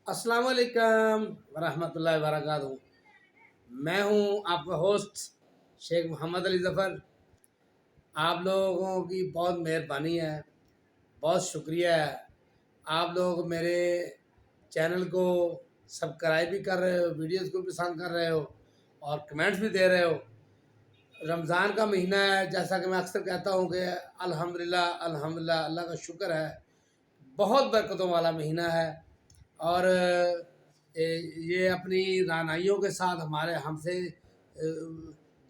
अस्सलाम वालेकुम वरहमतुल्लाहि वबरकातुहू। मैं हूँ आपका होस्ट शेख मोहम्मद अली ज़फ़र। आप लोगों की बहुत मेहरबानी है, बहुत शुक्रिया है। आप लोग मेरे चैनल को सब्सक्राइब भी कर रहे हो, वीडियोस को भी पसंद कर रहे हो और कमेंट्स भी दे रहे हो। रमज़ान का महीना है, जैसा कि मैं अक्सर कहता हूँ कि अल्हम्दुलिल्लाह अल्हम्दुलिल्लाह, अल्लाह का शुक्र है। बहुत बरकतों वाला महीना है और ये अपनी रानाइयों के साथ हमारे हमसे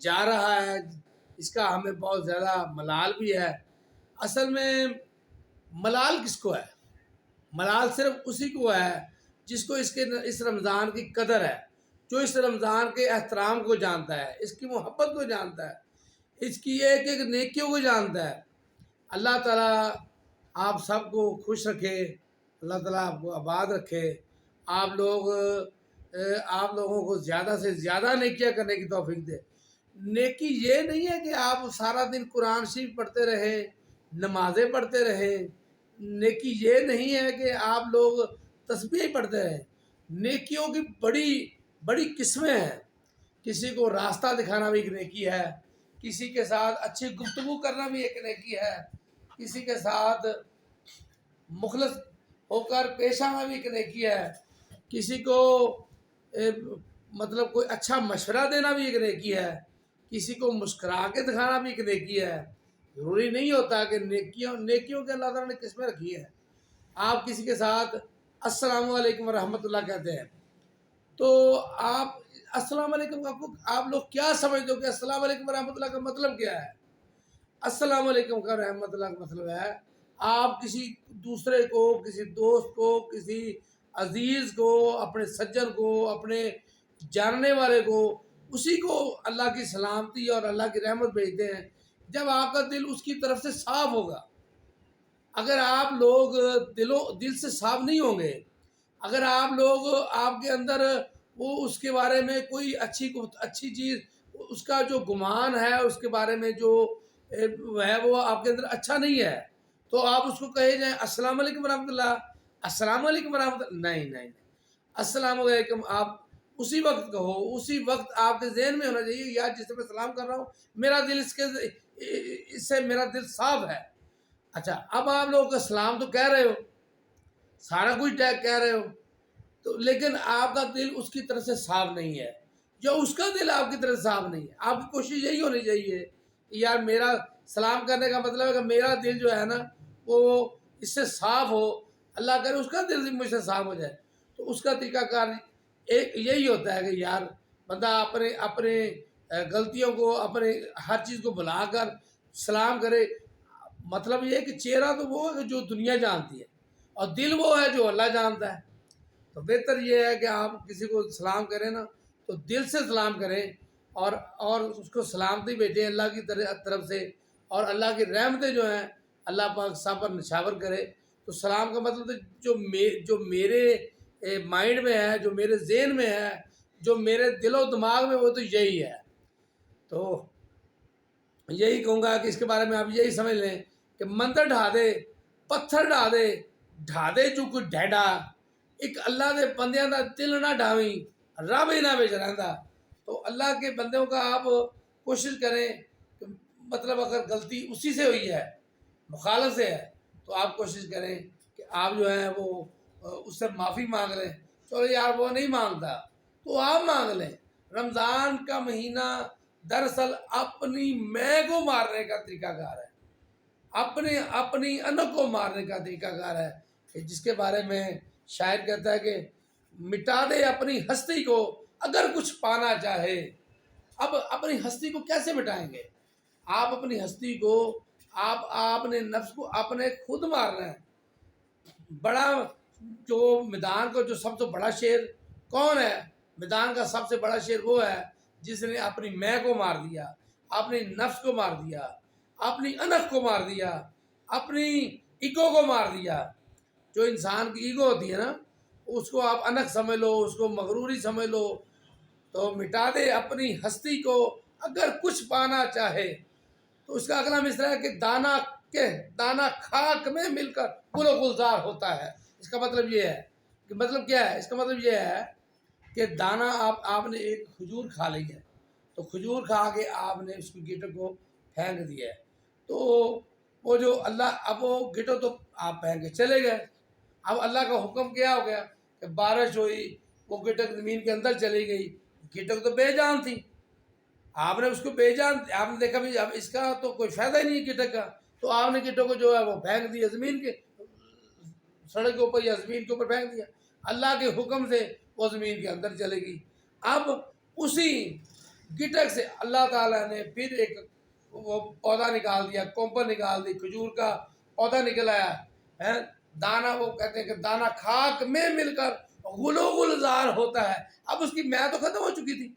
जा रहा है। इसका हमें बहुत ज़्यादा मलाल भी है। असल में मलाल किसको है? मलाल सिर्फ उसी को है जिसको इस रमज़ान की कदर है, जो इस रमज़ान के एहतराम को जानता है, इसकी मोहब्बत को जानता है, इसकी एक एक नेकियों को जानता है। अल्लाह ताला आप सबको खुश रखे, अल्लाह ताला आपको आबाद रखे। आप लोगों को ज़्यादा से ज़्यादा नेकियां करने की तौफीक दे। नेकी ये नहीं है कि आप सारा दिन कुरान शरीफ पढ़ते रहे, नमाज़ें पढ़ते रहे। नेकी ये नहीं है कि आप लोग तस्बीह पढ़ते रहे। नेकियों की बड़ी बड़ी किस्में हैं। किसी को रास्ता दिखाना भी एक नेकी है, किसी के साथ अच्छी गुफ्तगू करना भी एक नेकी है, किसी के साथ मुखलस होकर पेश आना भी एक नेकी है, किसी को मतलब कोई अच्छा मशवरा देना भी एक नेकी है, किसी को मुस्कुरा के दिखाना भी एक नेकी है। ज़रूरी नहीं होता कि नेकियों के अल्लाह ताला ने किस्में रखी है। आप किसी के साथ अस्सलाम वालेकुम रहमतुल्लाह कहते हैं तो आप अस्सलाम वालेकुम आप लोग क्या समझते हो कि अस्सलाम वालेकुम रहमतुल्लाह का मतलब क्या है? अस्सलाम वालेकुम का रहमतुल्लाह का मतलब है आप किसी दूसरे को, किसी दोस्त को, किसी अजीज़ को, अपने सज्जन को, अपने जानने वाले को, उसी को अल्लाह की सलामती और अल्लाह की रहमत भेजते हैं जब आपका दिल उसकी तरफ से साफ होगा। अगर आप लोग दिल से साफ नहीं होंगे, अगर आप लोग आपके अंदर वो उसके बारे में कोई अच्छी चीज़, उसका जो गुमान है उसके बारे में जो है वो आपके अंदर अच्छा नहीं है, तो आप उसको कहे जाए अस्सलाम वालेकुम वरहमतुल्लाह, अस्सलाम वालेकुम वरहमतुल्लाह, नहीं नहीं नहीं, अस्सलाम वालेकुम आप उसी वक्त कहो। उसी वक्त आपके जहन में होना चाहिए यार जिससे मैं सलाम कर रहा हूँ मेरा दिल इससे मेरा दिल साफ है। अच्छा, अब आप लोगों का सलाम तो कह रहे हो, सारा कुछ कह रहे हो, तो लेकिन आपका दिल उसकी तरफ से साफ नहीं है, या उसका दिल आपकी तरफ साफ नहीं है। आपकी कोशिश यही होनी चाहिए कि यार मेरा सलाम करने का मतलब है कि मेरा दिल जो है ना वो इससे साफ हो, अल्लाह करे उसका दिल मुझसे साफ हो जाए। तो उसका तरीकाकार एक यही होता है कि यार बंदा अपने अपने गलतियों को, अपने हर चीज़ को भुलाकर सलाम करे। मतलब ये है कि चेहरा तो वो है जो दुनिया जानती है और दिल वो है जो अल्लाह जानता है। तो बेहतर ये है कि आप किसी को सलाम करें ना तो दिल से सलाम करें और उसको सलामती भेजें अल्लाह की तरफ से, और अल्लाह की रहमतें जो हैं अल्लाह पाक सब पर निछावर करे। तो सलाम का मतलब तो जो मेरे माइंड में है, जो मेरे जहन में है, जो मेरे दिलो दिमाग में, वो तो यही है। तो यही कहूँगा कि इसके बारे में आप यही समझ लें कि मंदिर ढा दे, पत्थर ढा दे जो कोई ढैडा, एक अल्लाह के बंदियां का दिल ना ढावी, रब ही ना बिच रहिंदा। तो अल्लाह के बंदों का आप कोशिश करें कि मतलब अगर गलती उसी से हुई है, मुखालफ से है, तो आप कोशिश करें कि आप जो है वो उससे माफ़ी मांग लें। चलो यार वो नहीं मांगता तो आप मांग लें। रमज़ान का महीना दरअसल अपनी मैं को मारने का तरीकाकार है, अपने अपनी अनक को मारने का तरीकाकार है, कि जिसके बारे में शायर कहता है कि मिटा दे अपनी हस्ती को अगर कुछ पाना चाहे। अब अपनी हस्ती को कैसे मिटाएंगे? आप अपनी हस्ती को, आपने नफ्स को आपने खुद मारना है। बड़ा जो मैदान का जो सबसे बड़ा शेर कौन है? मैदान का सबसे बड़ा शेर वो है जिसने अपनी मैं को मार दिया, अपनी नफ्स को मार दिया, अपनी अनफ को मार दिया, अपनी ईगो को मार दिया। जो इंसान की ईगो होती है ना, उसको आप अनक समझ लो, उसको मगरूरी समझ लो। तो मिटा दे अपनी हस्ती को अगर कुछ पाना चाहे। तो उसका अगला मिसरा है कि दाना खाक में मिलकर गुल गुलजार होता है। इसका मतलब ये है کہ مطلب کیا ہے؟ اس کا مطلب یہ ہے کہ دانہ آپ نے ایک کھجور کھا لی ہے، تو کھجور کھا کے آپ نے اس کی گٹر کو پھینک دیا ہے، تو وہ جو اللہ، اب وہ گٹر تو آپ پھینک کے چلے گئے، اب اللہ کا حکم کیا ہو گیا کہ بارش ہوئی، وہ گٹر زمین کے اندر چلی گئی، گٹر تو بے جان تھی، آپ نے اس کو بے جان، آپ نے دیکھا بھی اب اس کا تو کوئی فائدہ ہی نہیں ہے گٹر کا، تو آپ نے گٹر کو جو ہے وہ پھینک دیا زمین کے سڑک کے اوپر یا زمین کے اوپر پھینک دیا، اللہ کے حکم سے وہ زمین کے اندر چلے گی۔ اب اسی گٹر سے اللہ تعالیٰ نے پھر ایک وہ پودا نکال دیا، کومپل نکال دی، کھجور کا پودا نکل آیا ہے، دانہ، وہ کہتے ہیں کہ دانہ خاک میں مل کر غلو گلزار ہوتا ہے۔ اب اس کی میں تو ختم ہو چکی تھی،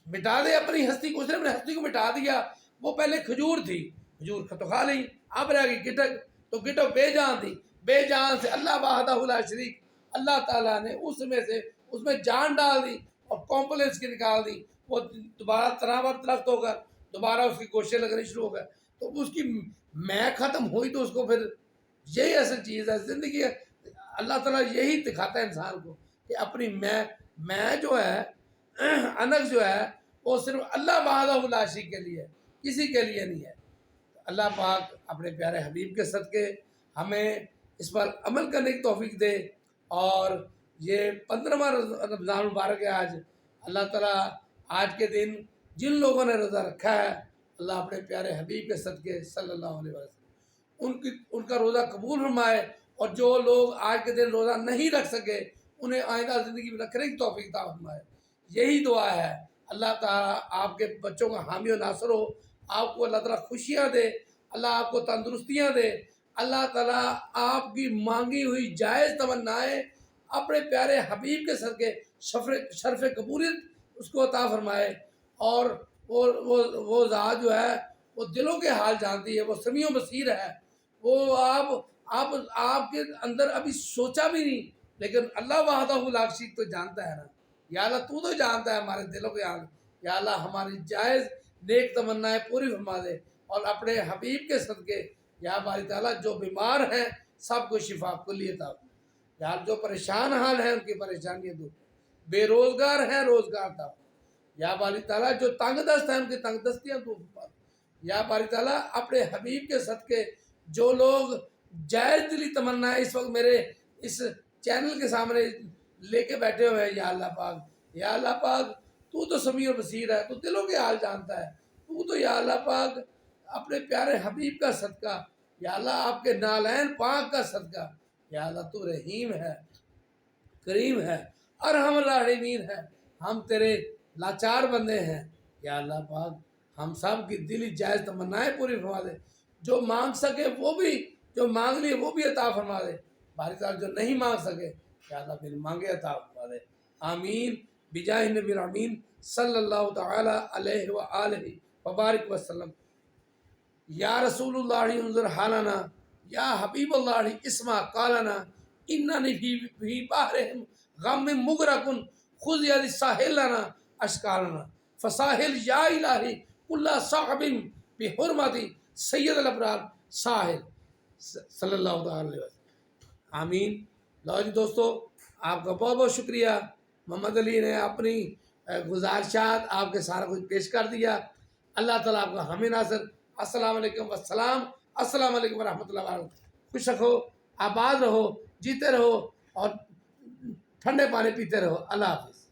مٹا دے اپنی ہستی کو، اس نے اپنی ہستی کو مٹا دیا، وہ پہلے کھجور تھی، کھجور تو کھا لی، اب رہ گئی گٹر، تو گٹر بے جان تھی، بے جان سے اللہ وحدہ لا شریک، اللہ تعالیٰ نے اس میں سے اس میں جان ڈال دی اور کمپلیکس کی نکال دی، وہ دوبارہ تناور درخت ہو کر دوبارہ اس کی کوششیں لگنی شروع ہو گئے، تو اس کی میں ختم ہوئی، تو اس کو پھر یہی اصل چیز ہے زندگی ہے۔ اللہ تعالیٰ یہی دکھاتا ہے انسان کو کہ اپنی میں جو ہے انک جو ہے وہ صرف اللہ وحدہ لا شریک کے لیے ہے، کسی کے لیے نہیں ہے۔ اللہ پاک اپنے پیارے حبیب کے صدقے ہمیں اس پر عمل کرنے کی توفیق دے، اور یہ 15واں رمضان المبارک ہے آج، اللہ تعالیٰ آج کے دن جن لوگوں نے روزہ رکھا ہے، اللہ اپنے پیارے حبیب کے صدقے صلی اللہ علیہ وسلم ان کا روزہ قبول فرمائے، اور جو لوگ آج کے دن روزہ نہیں رکھ سکے انہیں آئندہ زندگی میں رکھنے کی توفیق عطا فرمائے، یہی دعا ہے۔ اللہ تعالیٰ آپ کے بچوں کا حامی و ناصر ہو، آپ کو اللہ تعالیٰ خوشیاں دے، اللہ آپ کو تندرستیاں دے، اللہ تعالیٰ آپ کی مانگی ہوئی جائز تمنائیں اپنے پیارے حبیب کے صدقے شرف قبولیت اس کو عطا فرمائے، اور وہ ذات جو ہے وہ دلوں کے حال جانتی ہے، وہ سمیع و بصیر ہے، وہ آپ کے اندر ابھی سوچا بھی نہیں، لیکن اللہ وحدہ لا شریک تو جانتا ہے نا، یا اللہ تو جانتا ہے ہمارے دلوں کے حال، یا اللہ ہماری جائز نیک تمنائیں پوری فرما دے، اور اپنے حبیب کے صدقے یا باری تعالیٰ جو بیمار ہیں سب کو شفا کلی عطا فرما، یا جو پریشان حال ہیں ان کی پریشانیاں دور، بے روزگار ہیں روزگار عطا فرما، یا باری تعالیٰ جو تنگ دست ہیں ان کی تنگ دستیاں دور فرما، یا باری تعالیٰ اپنے حبیب کے صدقے جو لوگ جائز دلی تمنائیں اس وقت میرے اس چینل کے سامنے لے کے بیٹھے ہوئے ہیں، یا اللہ پاک، یا اللہ پاک تو سمیع و بصیر ہے، تو دلوں کے حال جانتا ہے، تو یا اللہ پاک اپنے پیارے حبیب کا صدقہ، یا اللہ آپ کے نالین پاک کا صدقہ، یا اللہ تو رحیم ہے، کریم ہے، ارحم الراحمین ہے، ہم تیرے لاچار بندے ہیں، یا اللہ پاک ہم سب کی دلی جائز تمنائیں پوری فرما دے، جو مانگ سکے وہ بھی، جو مانگ لیے وہ بھی عطا فرما دے، باری تعالیٰ جو نہیں مانگ سکے یا اللہ پھر مانگے عطا فرما دے، آمین بجاہ نبی الامین صلی اللہ تعالی علیہ وآلہ وبارک وسلم۔ یا رسول اللہ انظر حالنا، یا حبیب اللہ اسمع قالنا، اننی فی بحر غم مغرق خذ یدی ساحل لنا اشکالنا، فساحل یا الہی کل صاحب بحرمت سید الابرار ساحل صلی اللہ تعالی علیہ وسلم، آمین۔ لو جی دوستو، آپ کا بہت بہت شکریہ، محمد علی نے اپنی گزارشات آپ کے سارا کچھ پیش کر دیا، اللہ تعالیٰ آپ کا حامی ناصر۔ السلام علیکم والسلام، السلام علیکم ورحمۃ اللہ وبرکاتہ۔ خوش رکھو، آباد رہو، جیتے رہو، اور ٹھنڈے پانی پیتے رہو۔ اللہ حافظ۔